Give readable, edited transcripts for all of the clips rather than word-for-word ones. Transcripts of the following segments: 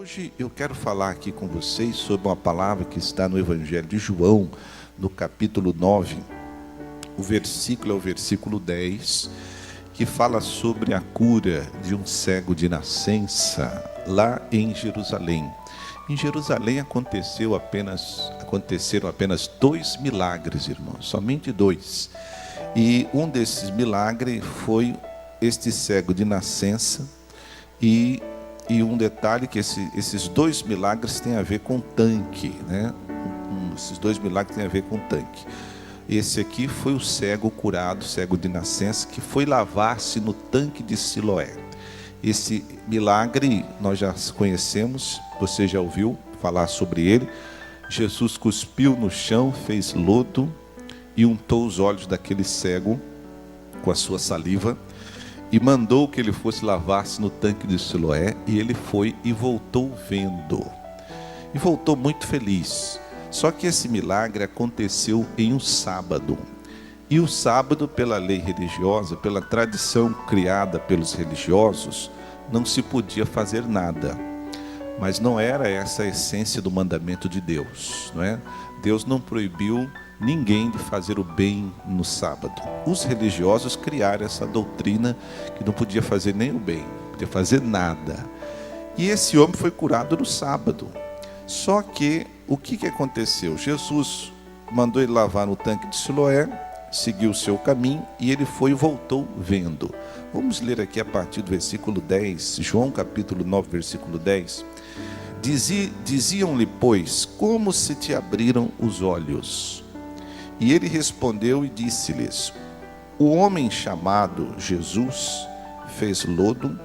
Hoje eu quero falar aqui com vocês sobre uma palavra que está no Evangelho de João, no capítulo 9. O versículo é o versículo 10, que fala sobre a cura de um cego de nascença lá em Jerusalém. Em Jerusalém aconteceram apenas 2 milagres, irmãos, somente 2. E um desses milagres foi este cego de nascença. E um detalhe que esses 2 milagres têm a ver com tanque, né? Esses 2 milagres têm a ver com tanque. Esse aqui foi o cego curado, cego de nascença, que foi lavar-se no tanque de Siloé. Esse milagre nós já conhecemos, você já ouviu falar sobre ele. Jesus cuspiu no chão, fez lodo e untou os olhos daquele cego com a sua saliva e mandou que ele fosse lavar-se no tanque de Siloé, e ele foi e voltou vendo. E voltou muito feliz. Só que esse milagre aconteceu em um sábado. E o sábado, pela lei religiosa, pela tradição criada pelos religiosos, não se podia fazer nada. Mas não era essa a essência do mandamento de Deus, não é? Deus não proibiu ninguém de fazer o bem no sábado. Os religiosos criaram essa doutrina que não podia fazer nem o bem, não podia fazer nada. E esse homem foi curado no sábado. Só que, o que aconteceu? Jesus mandou ele lavar no tanque de Siloé, seguiu o seu caminho e ele foi e voltou vendo. Vamos ler aqui a partir do versículo 10, João capítulo 9, versículo 10. Diziam-lhe, pois, como se te abriram os olhos? E ele respondeu e disse-lhes: o homem chamado Jesus fez lodo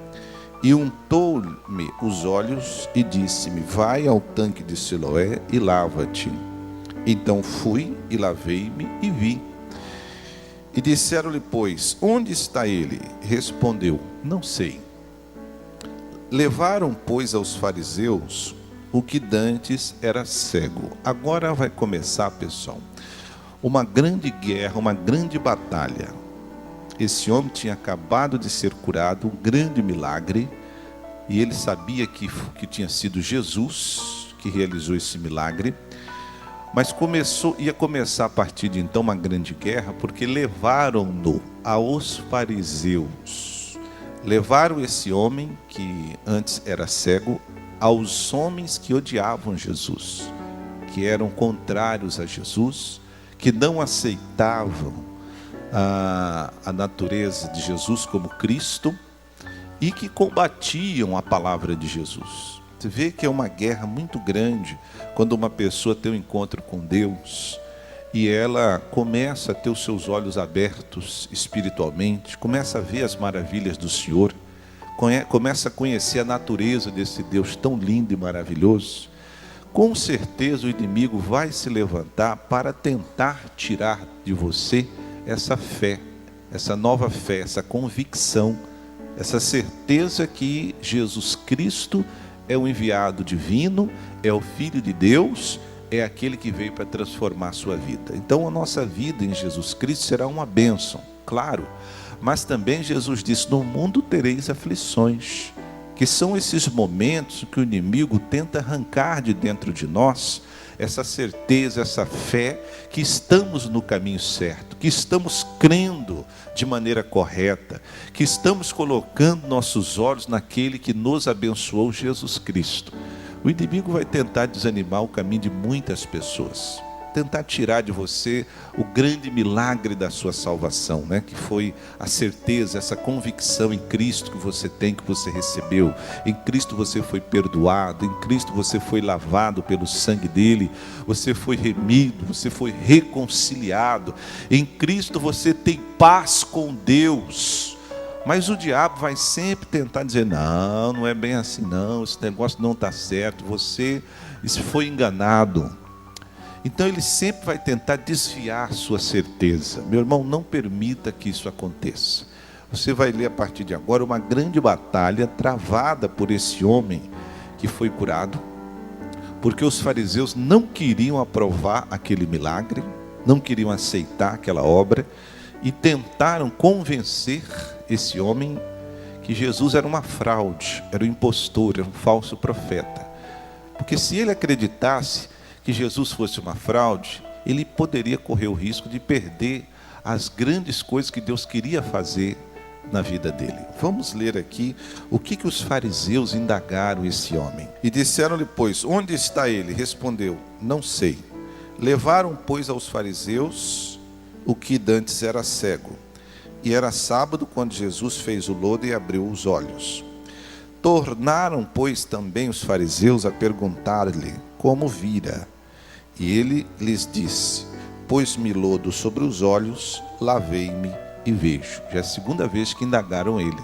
e untou-me os olhos e disse-me: vai ao tanque de Siloé e lava-te. Então fui e lavei-me e vi. E disseram-lhe, pois, onde está ele? Respondeu: não sei. Levaram, pois, aos fariseus o que dantes era cego. Agora vai começar, pessoal, uma grande guerra, uma grande batalha. Esse homem tinha acabado de ser curado, um grande milagre, e ele sabia que tinha sido Jesus que realizou esse milagre, mas ia começar a partir de então uma grande guerra, porque levaram-no aos fariseus. Levaram esse homem, que antes era cego, aos homens que odiavam Jesus, que eram contrários a Jesus, que não aceitavam a natureza de Jesus como Cristo e que combatiam a palavra de Jesus. Você vê que é uma guerra muito grande quando uma pessoa tem um encontro com Deus e ela começa a ter os seus olhos abertos espiritualmente, começa a ver as maravilhas do Senhor, começa a conhecer a natureza desse Deus tão lindo e maravilhoso. Com certeza o inimigo vai se levantar para tentar tirar de você essa fé, essa nova fé, essa convicção, essa certeza que Jesus Cristo é o enviado divino, é o Filho de Deus, é aquele que veio para transformar a sua vida. Então a nossa vida em Jesus Cristo será uma bênção, claro, mas também Jesus disse: no mundo tereis aflições, que são esses momentos que o inimigo tenta arrancar de dentro de nós essa certeza, essa fé que estamos no caminho certo, que estamos crendo de maneira correta, que estamos colocando nossos olhos naquele que nos abençoou, Jesus Cristo. O inimigo vai tentar desanimar o caminho de muitas pessoas, tentar tirar de você o grande milagre da sua salvação, né? Que foi a certeza, essa convicção em Cristo que você tem, que você recebeu. Em Cristo você foi perdoado, em Cristo você foi lavado pelo sangue dele, você foi remido, você foi reconciliado. Em Cristo você tem paz com Deus. Mas o diabo vai sempre tentar dizer: não é bem assim não, esse negócio não está certo, você foi enganado. Então ele sempre vai tentar desviar sua certeza. Meu irmão, não permita que isso aconteça. Você vai ler a partir de agora uma grande batalha travada por esse homem que foi curado, porque os fariseus não queriam aprovar aquele milagre, não queriam aceitar aquela obra, e tentaram convencer esse homem que Jesus era uma fraude, era um impostor, era um falso profeta. Porque se ele acreditasse que Jesus fosse uma fraude, ele poderia correr o risco de perder as grandes coisas que Deus queria fazer na vida dele. Vamos ler aqui o que os fariseus indagaram esse homem. E disseram-lhe, pois, onde está ele? Respondeu, não sei. Levaram, pois, aos fariseus o que dantes era cego. E era sábado quando Jesus fez o lodo e abriu os olhos. Tornaram, pois, também os fariseus a perguntar-lhe como vira. E ele lhes disse, pôs-me lodo sobre os olhos, lavei-me e vejo. Já é a segunda vez que indagaram ele.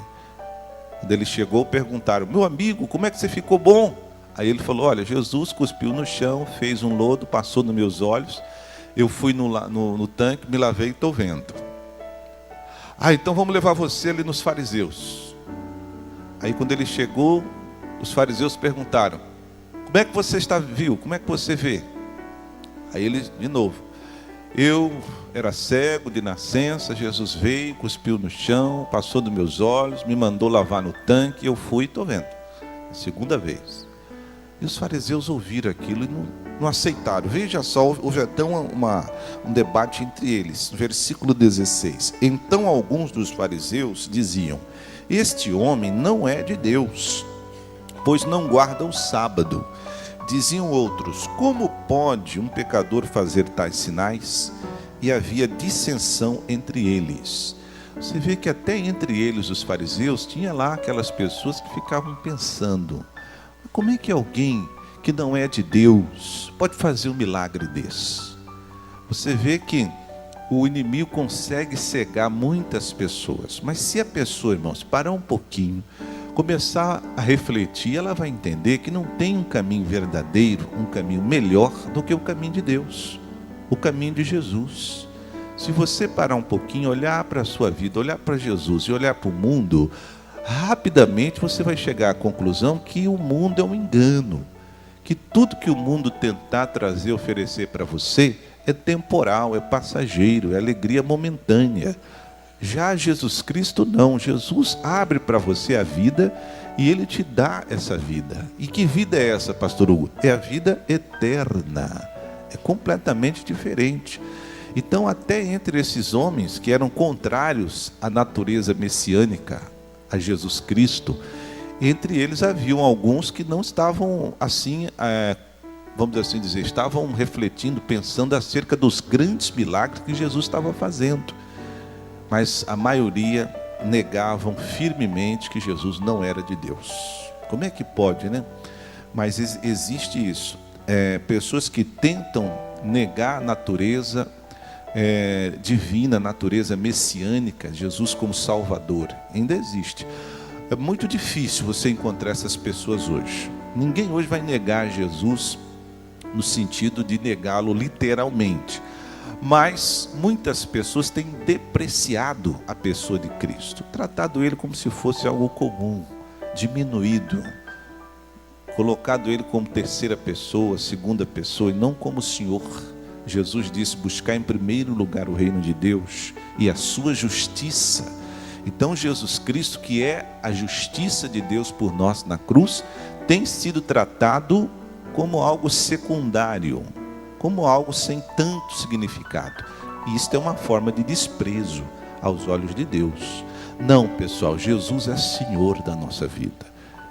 Quando ele chegou, perguntaram, meu amigo, como é que você ficou bom? Aí ele falou, olha, Jesus cuspiu no chão, fez um lodo, passou nos meus olhos, eu fui no tanque, me lavei e estou vendo. Então vamos levar você ali nos fariseus. Aí quando ele chegou, os fariseus perguntaram, como é que você viu? Como é que você vê? Aí ele, de novo, eu era cego de nascença, Jesus veio, cuspiu no chão, passou dos meus olhos, me mandou lavar no tanque, eu fui e estou vendo. Segunda vez. E os fariseus ouviram aquilo e não aceitaram. Veja só, houve até um debate entre eles. No versículo 16. Então alguns dos fariseus diziam, este homem não é de Deus, pois não guarda o sábado. Diziam outros, como pode um pecador fazer tais sinais? E havia dissensão entre eles. Você vê que até entre eles, os fariseus, tinha lá aquelas pessoas que ficavam pensando, como é que alguém que não é de Deus pode fazer um milagre desse? Você vê que o inimigo consegue cegar muitas pessoas, mas se a pessoa, irmãos, parar um pouquinho, começar a refletir, ela vai entender que não tem um caminho verdadeiro, um caminho melhor do que o caminho de Deus, o caminho de Jesus. Se você parar um pouquinho, olhar para a sua vida, olhar para Jesus e olhar para o mundo, rapidamente você vai chegar à conclusão que o mundo é um engano, que tudo que o mundo tentar trazer, oferecer para você, é temporal, é passageiro, é alegria momentânea. Já Jesus Cristo não, Jesus abre para você a vida e Ele te dá essa vida. E que vida é essa, pastor Hugo? É a vida eterna, é completamente diferente. Então até entre esses homens que eram contrários à natureza messiânica, a Jesus Cristo, entre eles haviam alguns que não estavam assim, vamos assim dizer, estavam refletindo, pensando acerca dos grandes milagres que Jesus estava fazendo. Mas a maioria negavam firmemente que Jesus não era de Deus. Como é que pode, né? Mas existe isso. Pessoas que tentam negar a natureza divina, a natureza messiânica, Jesus como Salvador. Ainda existe. É muito difícil você encontrar essas pessoas hoje. Ninguém hoje vai negar Jesus no sentido de negá-lo literalmente. Mas muitas pessoas têm depreciado a pessoa de Cristo, tratado ele como se fosse algo comum, diminuído, colocado ele como terceira pessoa, segunda pessoa, e não como Senhor. Jesus disse, buscar em primeiro lugar o reino de Deus e a sua justiça. Então Jesus Cristo, que é a justiça de Deus por nós na cruz, tem sido tratado como algo secundário, como algo sem tanto significado. E isto é uma forma de desprezo aos olhos de Deus. Não, pessoal, Jesus é Senhor da nossa vida.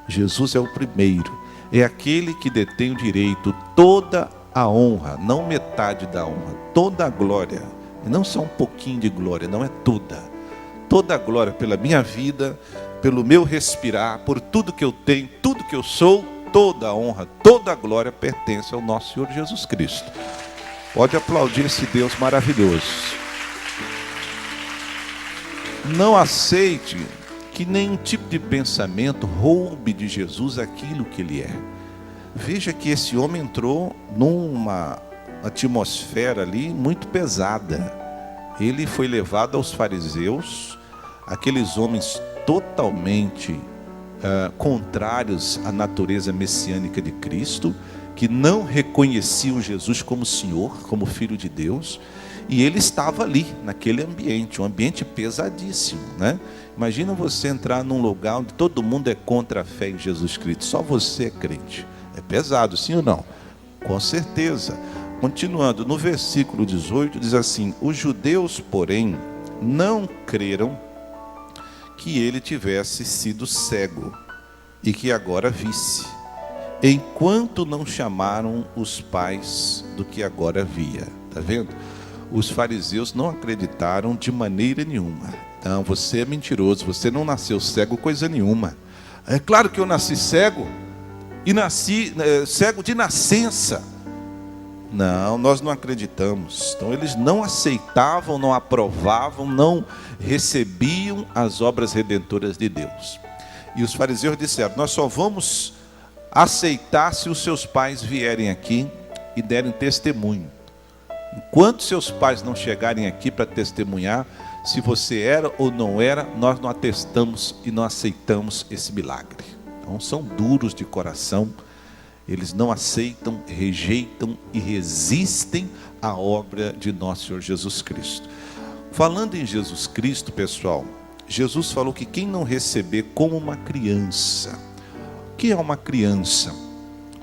Jesus é o primeiro, é aquele que detém o direito, toda a honra, não metade da honra, toda a glória, e não só um pouquinho de glória, não é toda. Toda a glória pela minha vida, pelo meu respirar, por tudo que eu tenho, tudo que eu sou, toda a honra, toda a glória pertence ao nosso Senhor Jesus Cristo. Pode aplaudir esse Deus maravilhoso. Não aceite que nenhum tipo de pensamento roube de Jesus aquilo que Ele é. Veja que esse homem entrou numa atmosfera ali muito pesada. Ele foi levado aos fariseus, aqueles homens totalmente contrários à natureza messiânica de Cristo, que não reconheciam Jesus como Senhor, como Filho de Deus, e ele estava ali, naquele ambiente, um ambiente pesadíssimo, né? Imagina você entrar num lugar onde todo mundo é contra a fé em Jesus Cristo, só você é crente. É pesado, sim ou não? Com certeza. Continuando, no versículo 18 diz assim: os judeus, porém, não creram que ele tivesse sido cego e que agora visse, enquanto não chamaram os pais do que agora via. Está vendo? Os fariseus não acreditaram de maneira nenhuma. Não, você é mentiroso, você não nasceu cego coisa nenhuma. É claro que eu nasci cego, e nasci cego de nascença. Não, nós não acreditamos. Então eles não aceitavam, não aprovavam, não recebiam as obras redentoras de Deus. E os fariseus disseram: nós só vamos aceitar se os seus pais vierem aqui e derem testemunho. Enquanto seus pais não chegarem aqui para testemunhar se você era ou não era, nós não atestamos e não aceitamos esse milagre. Então são duros de coração. Eles não aceitam, rejeitam e resistem à obra de nosso Senhor Jesus Cristo. Falando em Jesus Cristo, pessoal, Jesus falou que quem não receber como uma criança. O que é uma criança?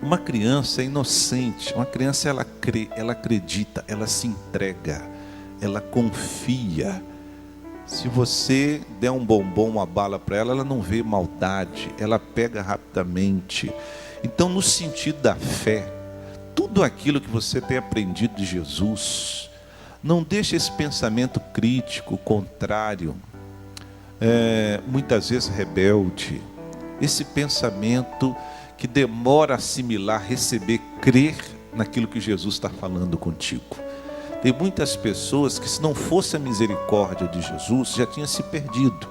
Uma criança é inocente. Uma criança, ela crê, ela acredita, ela se entrega, ela confia. Se você der um bombom, uma bala para ela, ela não vê maldade, ela pega rapidamente. Então, no sentido da fé, tudo aquilo que você tem aprendido de Jesus, não deixe esse pensamento crítico, contrário, muitas vezes rebelde, esse pensamento que demora a assimilar, receber, crer naquilo que Jesus está falando contigo. Tem muitas pessoas que, se não fosse a misericórdia de Jesus, já tinha se perdido,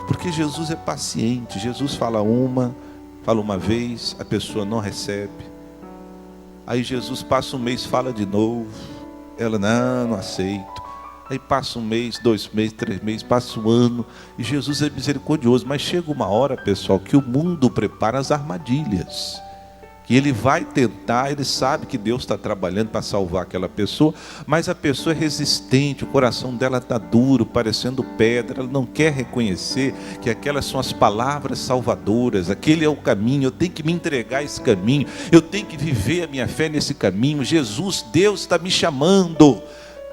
porque Jesus é paciente. Jesus fala uma vez, a pessoa não recebe. Aí Jesus passa um mês, fala de novo, ela não aceito. Aí passa um mês, 2 meses, 3 meses, passa um ano, e Jesus é misericordioso. Mas chega uma hora, pessoal, que o mundo prepara as armadilhas, que ele vai tentar, ele sabe que Deus está trabalhando para salvar aquela pessoa, mas a pessoa é resistente, o coração dela está duro, parecendo pedra, ela não quer reconhecer que aquelas são as palavras salvadoras, aquele é o caminho, eu tenho que me entregar a esse caminho, eu tenho que viver a minha fé nesse caminho, Jesus, Deus está me chamando.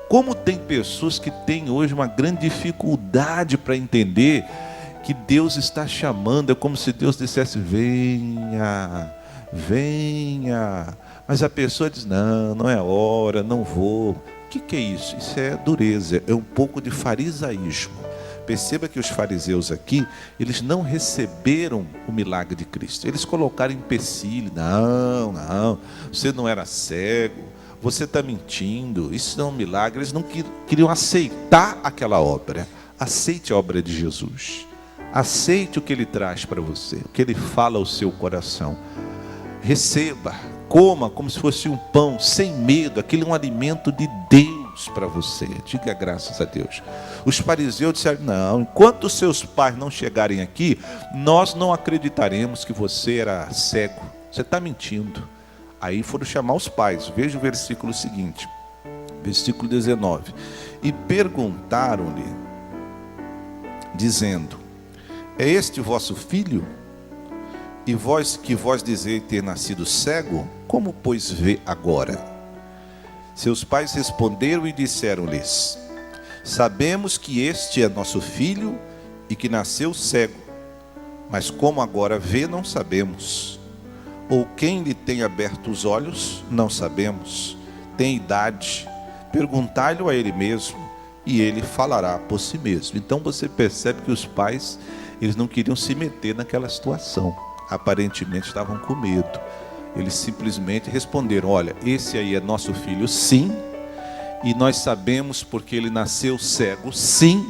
Como tem pessoas que têm hoje uma grande dificuldade para entender que Deus está chamando, é como se Deus dissesse: venha, venha, mas a pessoa diz: não, não é hora, não vou. O que é isso? Isso é dureza, é um pouco de farisaísmo. Perceba que os fariseus aqui, eles não receberam o milagre de Cristo, eles colocaram empecilho: não, você não era cego, você está mentindo, isso não é um milagre. Eles não queriam aceitar aquela obra. Aceite a obra de Jesus, aceite o que Ele traz para você, o que Ele fala ao seu coração. Receba, coma como se fosse um pão, sem medo. Aquele é um alimento de Deus para você. Diga graças a Deus. Os fariseus disseram: não, enquanto os seus pais não chegarem aqui, nós não acreditaremos que você era cego, você está mentindo. Aí foram chamar os pais. Veja o versículo seguinte, versículo 19: e perguntaram-lhe, dizendo: é este vosso filho? E vós dizeis ter nascido cego, como pois vê agora? Seus pais responderam e disseram-lhes: sabemos que este é nosso filho e que nasceu cego, mas como agora vê, não sabemos. Ou quem lhe tem aberto os olhos, não sabemos. Tem idade, perguntai-lhe a ele mesmo, e ele falará por si mesmo. Então você percebe que os pais, eles não queriam se meter naquela situação. Aparentemente estavam com medo. Eles simplesmente responderam: olha, esse aí é nosso filho, sim, e nós sabemos porque ele nasceu cego, sim,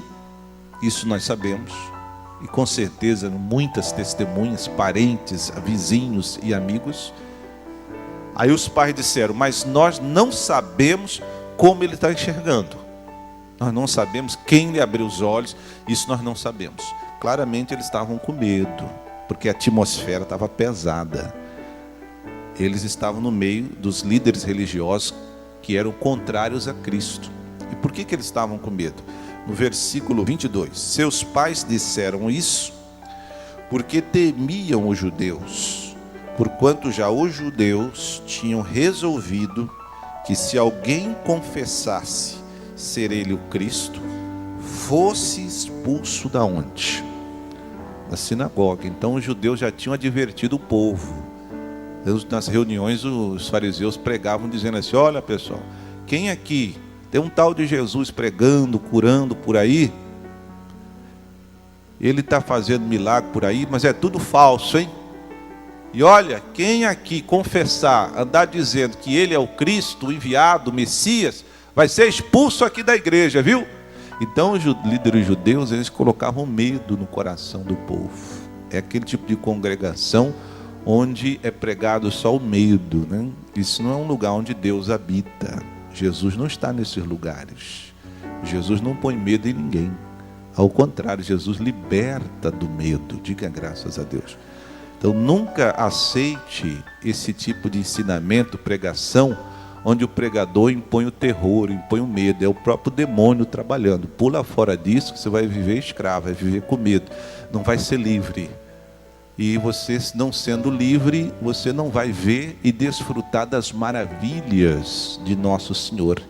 isso nós sabemos. E com certeza muitas testemunhas, parentes, vizinhos e amigos. Aí os pais disseram: mas nós não sabemos como ele está enxergando, nós não sabemos quem lhe abriu os olhos, isso nós não sabemos. Claramente eles estavam com medo, porque a atmosfera estava pesada. Eles estavam no meio dos líderes religiosos que eram contrários a Cristo. E por que eles estavam com medo? No versículo 22, seus pais disseram isso porque temiam os judeus, porquanto já os judeus tinham resolvido que se alguém confessasse ser ele o Cristo, fosse expulso da onde? Da sinagoga. Então os judeus já tinham advertido o povo. Nas reuniões os fariseus pregavam dizendo assim: olha pessoal, quem aqui tem um tal de Jesus pregando, curando por aí, ele está fazendo milagre por aí, mas é tudo falso, hein? E olha, quem aqui confessar, andar dizendo que ele é o Cristo, o enviado, o Messias, vai ser expulso aqui da igreja, viu? Então os líderes judeus, eles colocavam medo no coração do povo. É aquele tipo de congregação onde é pregado só o medo, né? Isso não é um lugar onde Deus habita. Jesus não está nesses lugares. Jesus não põe medo em ninguém. Ao contrário, Jesus liberta do medo. Diga graças a Deus. Então nunca aceite esse tipo de ensinamento, pregação, onde o pregador impõe o terror, impõe o medo. É o próprio demônio trabalhando. Pula fora disso que você vai viver escravo, vai viver com medo. Não vai ser livre. E você, não sendo livre, você não vai ver e desfrutar das maravilhas de nosso Senhor.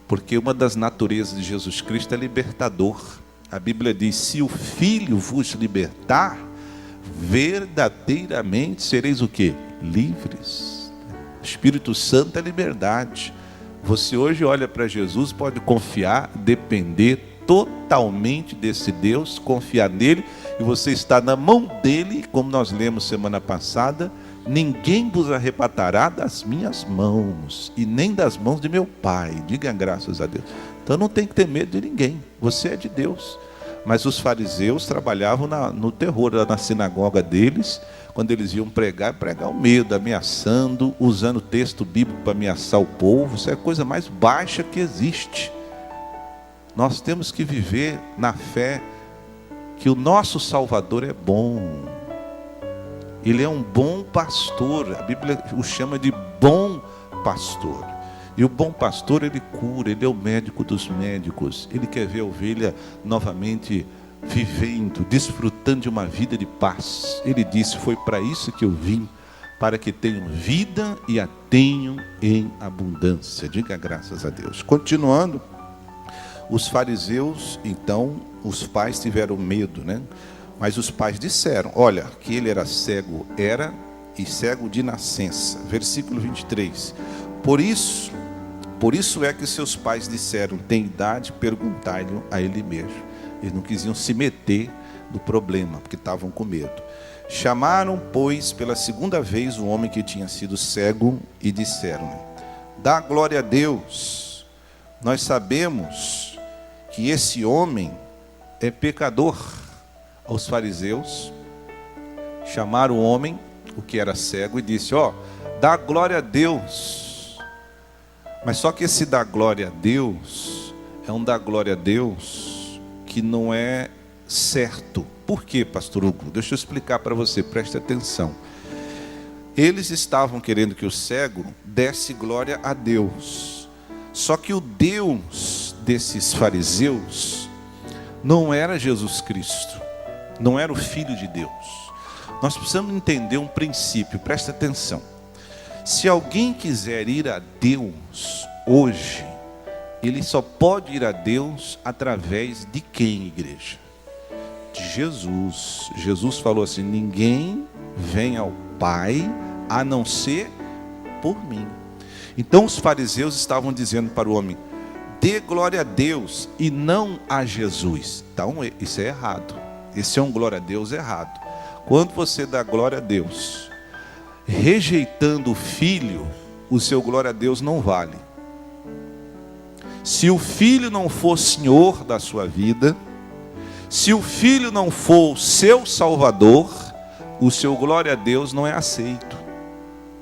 Porque uma das naturezas de Jesus Cristo é libertador. A Bíblia diz: se o Filho vos libertar, verdadeiramente sereis o quê? Livres. O Espírito Santo é liberdade. Você hoje olha para Jesus, pode confiar, depender totalmente desse Deus, confiar nele, e você está na mão dele, como nós lemos semana passada: ninguém vos arrebatará das minhas mãos, e nem das mãos de meu Pai. Diga graças a Deus. Então não tem que ter medo de ninguém, você é de Deus. Mas os fariseus trabalhavam no terror, na sinagoga deles, quando eles iam pregar o medo, ameaçando, usando texto bíblico para ameaçar o povo. Isso é a coisa mais baixa que existe. Nós temos que viver na fé que o nosso Salvador é bom. Ele é um bom pastor. A Bíblia o chama de bom pastor. E o bom pastor, ele cura, ele é o médico dos médicos. Ele quer ver a ovelha novamente vivendo, desfrutando de uma vida de paz. Ele disse: foi para isso que eu vim, para que tenham vida e a tenham em abundância. Diga graças a Deus. Continuando, os fariseus, então, os pais tiveram medo, né? Mas os pais disseram: olha, que ele era cego, e cego de nascença. Versículo 23. Por isso é que seus pais disseram: tem idade, perguntai-lhe a ele mesmo. Eles não quisiam se meter no problema, porque estavam com medo. Chamaram, pois, pela segunda vez o homem que tinha sido cego e disseram-lhe: dá glória a Deus. Nós sabemos que esse homem é pecador. Aos fariseus chamaram o homem, o que era cego, e disse: ó, dá glória a Deus. Mas só que esse dá glória a Deus é um dá glória a Deus que não é certo. Por quê, pastor Hugo? Deixa eu explicar para você, preste atenção. Eles estavam querendo que o cego desse glória a Deus. Só que o Deus desses fariseus não era Jesus Cristo, não era o Filho de Deus. Nós precisamos entender um princípio, presta atenção. Se alguém quiser ir a Deus hoje, ele só pode ir a Deus através de quem, igreja? De Jesus. Jesus falou assim: ninguém vem ao Pai a não ser por mim. Então os fariseus estavam dizendo para o homem: dê glória a Deus e não a Jesus. Então isso é errado. Esse é um glória a Deus errado. Quando você dá glória a Deus rejeitando o Filho, o seu glória a Deus não vale. Se o Filho não for Senhor da sua vida, se o Filho não for o seu Salvador, o seu glória a Deus não é aceito.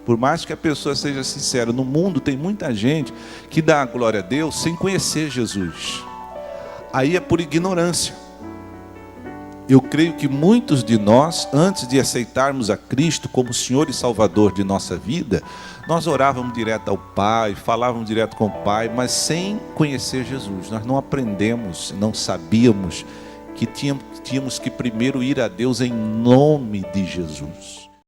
Por mais que a pessoa seja sincera, no mundo tem muita gente que dá a glória a Deus sem conhecer Jesus. Aí é por ignorância. Eu creio que muitos de nós, antes de aceitarmos a Cristo como Senhor e Salvador de nossa vida, nós orávamos direto ao Pai, falávamos direto com o Pai, mas sem conhecer Jesus. Nós não aprendemos, não sabíamos que tínhamos que primeiro ir a Deus em nome de Jesus.